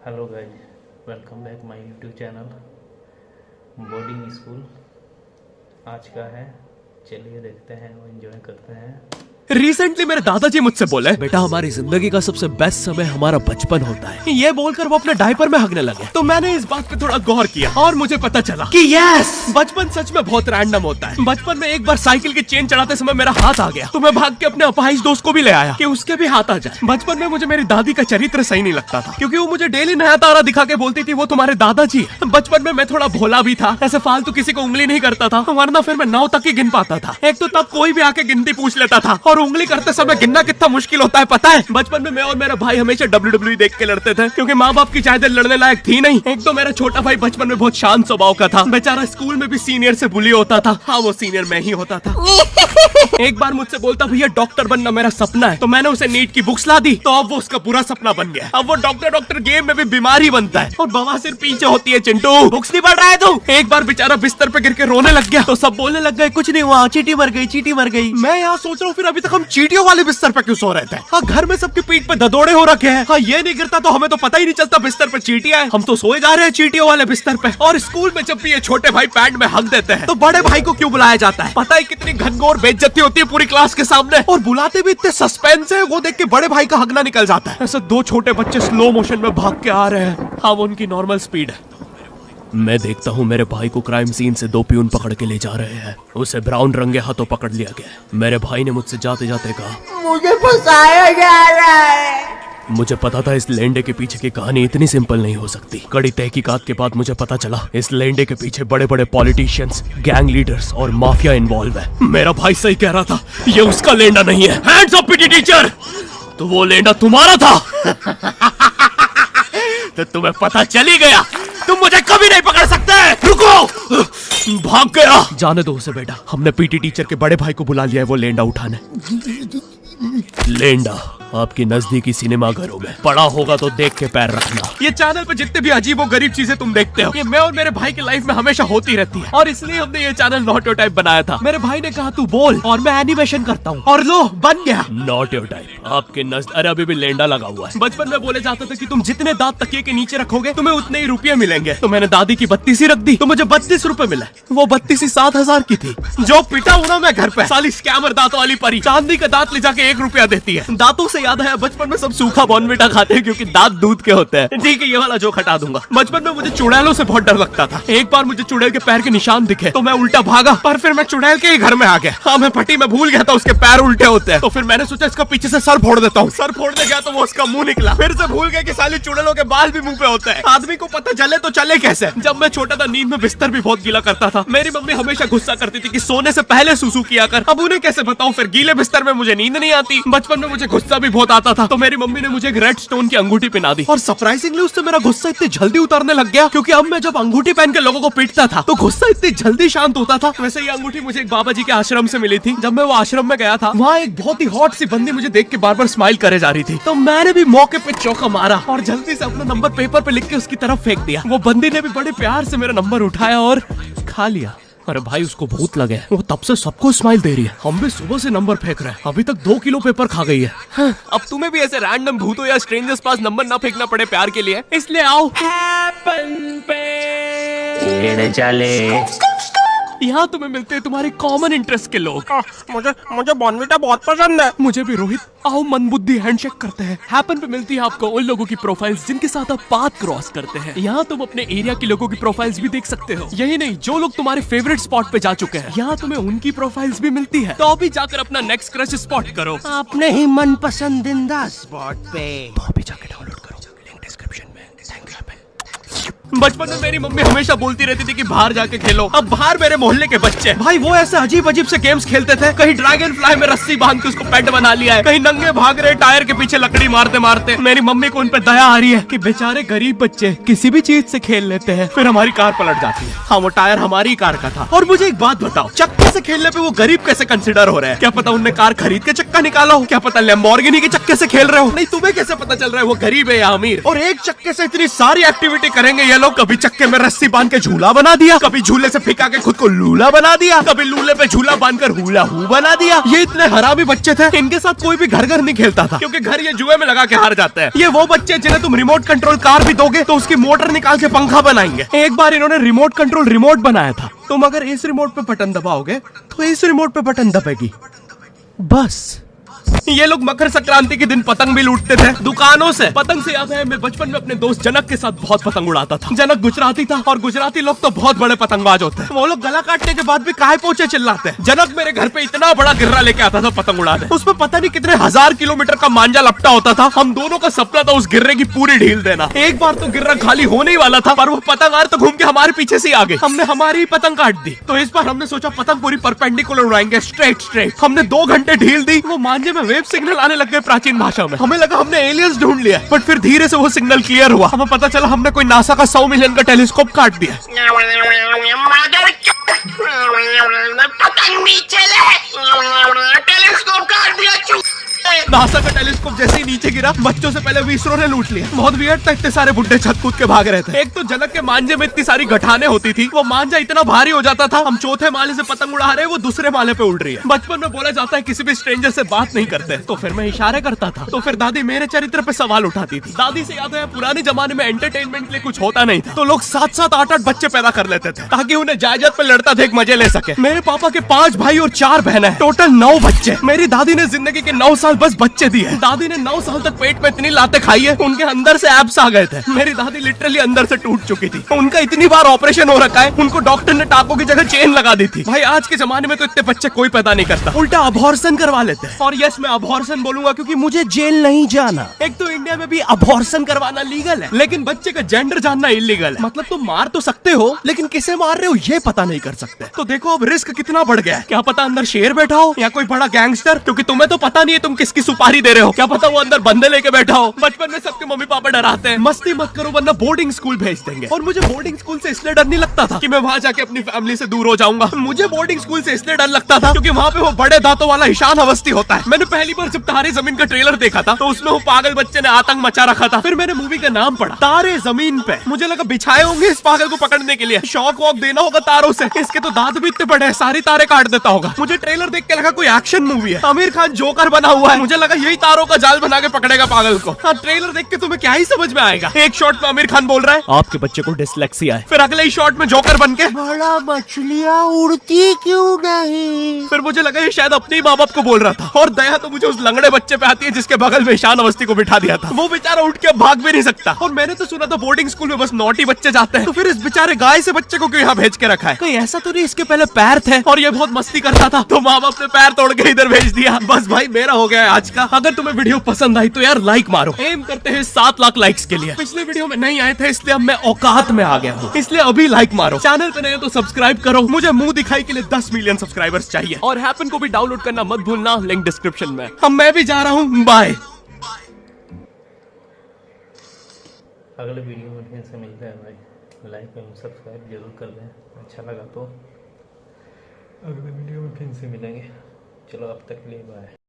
Hello guys, welcome back my YouTube channel boarding school. आज का है, चलिए देखते हैं और एंजॉय करते हैं। रिसेंटली मेरे दादाजी मुझसे बोले, बेटा हमारी जिंदगी का सबसे बेस्ट समय हमारा बचपन होता है। ये बोलकर वो अपने डायपर में हगने लगे। तो मैंने इस बात पे थोड़ा गौर किया और मुझे पता चला कि यस, बचपन सच में बहुत रैंडम होता है। बचपन में एक बार साइकिल की चेन चढ़ाते समय मेरा हाथ आ गया, तो मैं भाग के अपने अपाहिज दोस्त को भी ले आया कि उसके भी हाथ आ जाए। बचपन में मुझे मेरी दादी का चरित्र सही नहीं लगता था, क्योंकि वो मुझे डेली नया तारा दिखा के बोलती थी वो तुम्हारे दादाजी है। बचपन में मैं थोड़ा भोला भी था, ऐसे फालतू किसी को उंगली नहीं करता था, वरना फिर मैं 9 तक ही गिन पाता था। एक तो तब कोई भी आके गिनती पूछ लेता था, और उंगली करते समय गिनना कितना मुश्किल होता है पता है। बचपन में मैं और मेरा भाई हमेशा WWE देख के लड़ते थे, क्योंकि माँ बाप की चाहते लड़ने लायक थी नहीं। एक तो मेरा छोटा भाई बचपन में बहुत शांत स्वभाव का था, बेचारा स्कूल में भी सीनियर से बुली होता था। हाँ, वो सीनियर मैं ही होता था। एक बार मुझसे बोलता, भैया डॉक्टर बनना मेरा सपना है। तो मैंने उसे नीट की बुक्स ला दी, तो अब वो उसका पूरा सपना बन गया। अब वो डॉक्टर गेम में भी बीमार ही बनता है, और बवासीर पीछे होती है। चिंटू, बुक्स नहीं पढ़ रहा है तू? एक बार बेचारा बिस्तर पे गिर के रोने लग गया, तो सब बोलने लग गए कुछ नहीं हुआ, चींटी मर गई, चींटी मर गई। मैं यहाँ सोच रहा हूँ फिर अभी तक हम चींटियों वाले बिस्तर पे क्यों सो रहे थे? हाँ, घर में सबकी पीठ पे ददोड़े हो रखे हैं। हाँ, ये नहीं गिरता तो हमें तो पता ही नहीं चलता बिस्तर पे चींटियां हैं। हम तो सोए जा रहे हैं चींटियों वाले बिस्तर पे। और स्कूल में जब भी ये छोटे भाई पैंट में हक देते हैं, तो बड़े भाई को क्यों बुलाया जाता है? पता है कितनी घनघोर बेइज्जती होती है पूरी क्लास के सामने, और बुलाते भी इतने सस्पेंस है, वो देख के बड़े भाई का हगना निकल जाता है। ऐसे 2 छोटे बच्चे स्लो मोशन में भाग के आ रहे हैं। हाँ, वो उनकी नॉर्मल स्पीड है। मैं देखता हूँ मेरे भाई को क्राइम सीन से 2 पियून पकड़ के ले जा रहे हैं। उसे ब्राउन रंगे हाथों पकड़ लिया गया। मेरे भाई ने मुझसे जाते जाते कहा, मुझे फंसाया जा रहा है। मुझे पता था इस लेंडे के पीछे की कहानी इतनी सिंपल नहीं हो सकती। कड़ी तहकीकात के बाद मुझे पता चला इस लेंडे के पीछे बड़े बड़े पॉलिटिशियंस, गैंग लीडर्स और माफिया इन्वॉल्व है। मेरा भाई सही कह रहा था, ये उसका लेंडा नहीं है। Hands up PT teacher! तो वो लेंडा तुम्हारा था। तो तुम्हें पता चल ही गया, तुम मुझे कभी नहीं पकड़ सकते। रुको! भाग गया। जाने दो उसे बेटा, हमने पीटी टीचर के बड़े भाई को बुला लिया है वो लेंडा उठाने। लेंडा आपकी नजदीकी सिनेमा घरों में पड़ा होगा तो देख के पैर रखना। ये चैनल पे जितने भी अजीब और गरीब चीजें तुम देखते हो, ये मैं और मेरे भाई की लाइफ में हमेशा होती रहती है, और इसलिए हमने ये चैनल नॉट योर टाइप बनाया था। मेरे भाई ने कहा तू बोल और मैं एनिमेशन करता हूँ, और लो बन गया नॉट योर टाइप। आपके नजर अरे अभी भी लेंडा लगा हुआ है। बचपन में बोले जाते थे कि तुम जितने दांत तकिए के नीचे रखोगे तुम्हें उतने ही रुपये मिलेंगे। तो मैंने दादी की 32 रख दी, तो मुझे 32 रुपए मिले। वो 32 7,000 की थी। जो पिटा हूं ना मैं घर पे, साली स्कैमर दांतों वाली परी चांदी का दांत ले जाके 1 रुपया देती है। दांतों से याद है, बचपन में सब सूखा बॉर्नविटा खाते हैं क्योंकि दांत दूध के होते हैं। ठीक है, ये वाला जोक हटा दूंगा। बचपन में मुझे चुड़ैलों से बहुत डर लगता था। एक बार मुझे चुड़ैल के पैर के निशान दिखे तो मैं उल्टा भागा, पर फिर मैं चुड़ैल के ही घर में आ गया। हाँ, मैं पट्टी में भूल गया था उसके पैर उल्टे होते हैं। तो फिर मैंने सोचा इसका पीछे से सर फोड़ देता हूँ। सर फोड़ने गया तो वो उसका मुंह निकला। फिर से भूल गया कि साली चुड़ैलों के बाल भी मुंह पे होते हैं। आदमी को पता चले तो चले कैसे। जब मैं छोटा था नींद में बिस्तर भी बहुत गीला करता था। मेरी मम्मी हमेशा गुस्सा करती थी कि सोने से पहले सुसु किया कर। अब उन्हें कैसे बताऊं, फिर गीले बिस्तर में मुझे नींद नहीं आती। बचपन में मुझे गुस्सा भी बहुत आता था, तो मेरी मम्मी ने मुझे एक रेड स्टोन की अंगूठी पहना दी, और सरप्राइजिंगली उससे मेरा गुस्सा इतनी जल्दी उतरने लग गया, क्योंकि अब मैं जब अंगूठी पहन के लोगों को पीटता था तो गुस्सा इतनी जल्दी शांत होता था। वैसे ये अंगूठी मुझे एक बाबा जी के आश्रम से मिली थी। जब मैं वो आश्रम में गया था, वहाँ एक बहुत ही हॉट सी बंदी मुझे देख के बार बार स्माइल करे जा रही थी। तो मैंने भी मौके पे चौका मारा और जल्दी से अपना नंबर पेपर पे लिख के उसकी तरफ फेंक दिया। वो बंदी ने भी बड़े प्यार से मेरा नंबर उठाया और खा लिया। अरे भाई, उसको भूत लगे, वो तब से सबको स्माइल दे रही है। हम भी सुबह से नंबर फेंक रहे हैं, अभी तक 2 किलो पेपर खा गई है। हाँ, अब तुम्हें भी ऐसे रैंडम भूतों या स्ट्रेंजर्स पास नंबर ना फेंकना पड़े प्यार के लिए, इसलिए आओ हैपन पे चले। यहाँ तुम्हें मिलते हैं तुम्हारे कॉमन इंटरेस्ट के लोग। मुझे बॉर्नविटा बहुत पसंद है। मुझे भी रोहित। आओ मन बुद्धि हैंडशेक करते हैं। हैपन पे मिलती है आपको उन लोगों की प्रोफाइल्स जिनके साथ आप पाथ क्रॉस करते हैं। यहाँ तुम अपने एरिया के लोगों की प्रोफाइल्स भी देख सकते हो। यही नहीं, जो लोग तुम्हारे फेवरेट स्पॉट पे जा चुके हैं, यहाँ तुम्हें उनकी प्रोफाइल्स भी मिलती है। तो अभी जाकर अपना नेक्स्ट क्रश स्पॉट करो अपने ही मन पसंदीदा स्पॉट पे। तो अभी जाके डाउनलोड करो, लिंक डिस्क्रिप्शन में। Thank you happen. बचपन में मेरी मम्मी हमेशा बोलती रहती थी कि बाहर जाके खेलो। अब बाहर मेरे मोहल्ले के बच्चे भाई वो ऐसे अजीब अजीब से गेम्स खेलते थे। कहीं ड्रैगन फ्लाई में रस्सी बांध के उसको पेट बना लिया है, कहीं नंगे भाग रहे टायर के पीछे लकड़ी मारते मारते। मेरी मम्मी को उन पे दया आ रही है कि बेचारे गरीब बच्चे किसी भी चीज से खेल लेते हैं। फिर हमारी कार पलट जाती है। हाँ, वो टायर हमारी कार का था। और मुझे एक बात बताओ, चक्के से खेलने पे वो गरीब कैसे कंसिडर हो रहे हैं? क्या पता उनने कार खरीद के चक्का निकाला हो, क्या पता लैम्बोर्गिनी के चक्के से खेल रहे हो। नहीं, तुम्हें कैसे पता चल रहा है वो गरीब है या अमीर? और एक चक्के से इतनी सारी एक्टिविटी करेंगे ये लोग कभी चक्के में रस्सी बांध के झूला बना दिया, कभी झूले से फिका के खुद को लूला बना दिया, कभी लूले पे झूला बांधकर हुला हू बना दिया। ये इतने हरामी बच्चे थे, इनके साथ कोई भी घर घर नहीं खेलता था, क्योंकि घर ये जुए में लगा के हार जाते हैं। ये वो बच्चे जिन्हें तुम रिमोट कंट्रोल कार भी दोगे तो उसकी मोटर निकाल के पंखा बनाएंगे। एक बार इन्होंने रिमोट कंट्रोल रिमोट बनाया था। तुम अगर इस रिमोट पे बटन दबाओगे तो इस रिमोट पे बटन दबेगी, बस। ये लोग मकर संक्रांति के दिन पतंग भी लूटते थे दुकानों से। पतंग से याद है, मैं बचपन में अपने दोस्त जनक के साथ बहुत पतंग उड़ाता था। जनक गुजराती था और गुजराती लोग तो बहुत बड़े पतंगबाज होते हैं। वो लोग गला काटने के बाद भी काहे पोछे चिल्लाते हैं। जनक मेरे घर पे इतना बड़ा गिर्रा लेके आता था पतंग उड़ाने। उसमें पता नहीं कितने 1000 किलोमीटर का मांझा लपटा होता था। हम दोनों का सपना था उस गिर्रे की पूरी ढील देना। एक बार तो गिर्रा खाली होने ही वाला था, पर वो पतंग तो घूम के हमारे पीछे से आ गई। हमने हमारी पतंग काट दी। तो इस बार हमने सोचा पतंग पूरी परपेंडिकुलर उड़ाएंगे, स्ट्रेट। हमने 2 घंटे ढील दी। वो मांझे में वेव सिग्नल आने लग गए प्राचीन भाषा में। हमें लगा हमने एलियंस ढूंढ लिया, बट फिर धीरे से वो सिग्नल क्लियर हुआ। हमें पता चला हमने कोई नासा का 100 मिलियन का टेलीस्कोप काट दिया। पतंग नीचे ले, टेलीस्कोप काट दिया। नासा का टेलीस्कोप जैसे ही नीचे गिरा, बच्चों से पहले विसरो ने लूट लिया। बहुत वियर्ड था, इतने सारे बुड्ढे छत कूद के भाग रहे थे। एक तो जनक के मांझे में इतनी सारी गठाने होती थी, वो मांझा इतना भारी हो जाता था, हम चौथे माले से पतंग उड़ा रहे, वो दूसरे माले पे उड़ रही है। बचपन में बोला जाता है किसी भी स्ट्रेंजर से बात नहीं करते, तो फिर मैं इशारे करता था। तो फिर दादी मेरे चरित्र पे सवाल उठाती थी। दादी से याद है, पुराने जमाने में एंटरटेनमेंट के लिए कुछ होता नहीं था, तो लोग 7-7, 8-8 बच्चे पैदा कर लेते थे ताकि उन्हें जायदाद पे लड़ता देख मजे ले सके। मेरे पापा के 5 भाई और 4 बहनें, टोटल 9 बच्चे। मेरी दादी ने जिंदगी के 9 साल बस बच्चे दिए। दादी ने 9 साल तक पेट में इतनी लातें खाई है, उनके अंदर से एब्स आ गए थे। मेरी दादी लिटरली अंदर से टूट चुकी थी। उनका इतनी बार ऑपरेशन हो रखा है, उनको डॉक्टर ने टाकों की जगह चेन लगा दी थी। भाई आज के जमाने में तो इतने बच्चे कोई पैदा नहीं करता, उल्टा अबॉर्शन करवा लेते हैं। और यस, मैं अबॉर्शन बोलूंगा क्योंकि मुझे जेल नहीं जाना। एक तो इंडिया में भी अबॉर्शन करवाना लीगल है, लेकिन बच्चे का जेंडर जानना इलीगल है। मतलब तुम मार तो सकते हो, लेकिन किसे मार रहे हो ये पता नहीं कर सकते। तो देखो अब रिस्क कितना बढ़ गया है। क्या पता अंदर शेर बैठा हो या कोई बड़ा गैंगस्टर, क्योंकि तुम्हें तो पता नहीं है तुम किसकी सुपारी दे रहे हो। क्या पता वो अंदर बंदे लेके बैठा हो। बचपन में सबके मम्मी पापा डराते हैं, मस्ती मत करो वरना बोर्डिंग स्कूल भेज देंगे। और मुझे बोर्डिंग स्कूल से इसलिए डर नहीं लगता था कि मैं वहां जाके अपनी फैमिली से दूर हो जाऊंगा। मुझे बोर्डिंग स्कूल से इसलिए डर लगता था क्योंकि वहां पे वो बड़े दांतों वाला ईशान अवस्थी होता है। मैंने पहली बार जब तारे जमीन का ट्रेलर देखा था, तो उसमें वो पागल बच्चे ने आतंक मचा रखा था। फिर मैंने मूवी का नाम पढ़ा, तारे जमीन पे। मुझे लगा बिछाए होंगे इस पागल को पकड़ने के लिए, शॉक वॉक देना होगा तारों से। इसके तो दांत भी इतने बड़े हैं, सारी तारे काट देता होगा। मुझे ट्रेलर देख के लगा कोई एक्शन मूवी है, आमिर खान जोकर बना हुआ है। मुझे लगा यही तारों का जाल बना के पकड़ेगा पागल को। हाँ, ट्रेलर देख के तुम्हें क्या ही समझ में आएगा। एक शॉट में आमिर खान बोल रहा है आपके बच्चे को डिसलेक्सिया है, फिर अगले ही शॉट में जोकर बन के बड़ा मछलियाँ उड़ती क्यों नहीं। फिर मुझे लगा ये शायद अपने ही माँ बाप को बोल रहा था। और दया तो मुझे उस लंगड़े बच्चे पे आती है जिसके बगल में ईशान अवस्थी को बिठा दिया था। वो बेचारा उठ के भाग भी नहीं सकता। और मैंने तो सुना था बोर्डिंग स्कूल में बस नॉटी बच्चे जाते हैं, तो फिर इस बेचारे गाय से बच्चे को क्यों यहाँ भेज के रखा है। कोई ऐसा तो नहीं इसके पहले पैर थे और ये बहुत मस्ती करता था, तो माँ बाप ने पैर तोड़ के इधर भेज दिया। बस भाई मेरा हो गया है आज का। अगर तुम्हें वीडियो पसंद आई तो यार लाइक मारो। एम करते हैं 7 लाख लाइक्स के लिए। पिछले वीडियो में नहीं आए थे इसलिए अब मैं औकात में आ गया हूँ, इसलिए अभी लाइक मारो। चैनल पे नए हो तो सब्सक्राइब करो। मुझे मुंह दिखाई के लिए 10 मिलियन सब्सक्राइबर्स चाहिए। और हैपन को भी डाउनलोड करना मत भूलना, लिंक डिस्क्रिप्शन में। अब मैं भी जा रहा हूँ, बाय। अगले वीडियो में फिर से मिलते हैं भाई। लाइक एवं सब्सक्राइब जरूर कर दें, अच्छा लगा तो। अगले वीडियो में फिर से मिलेंगे। चलो अब तक के लिए बाय।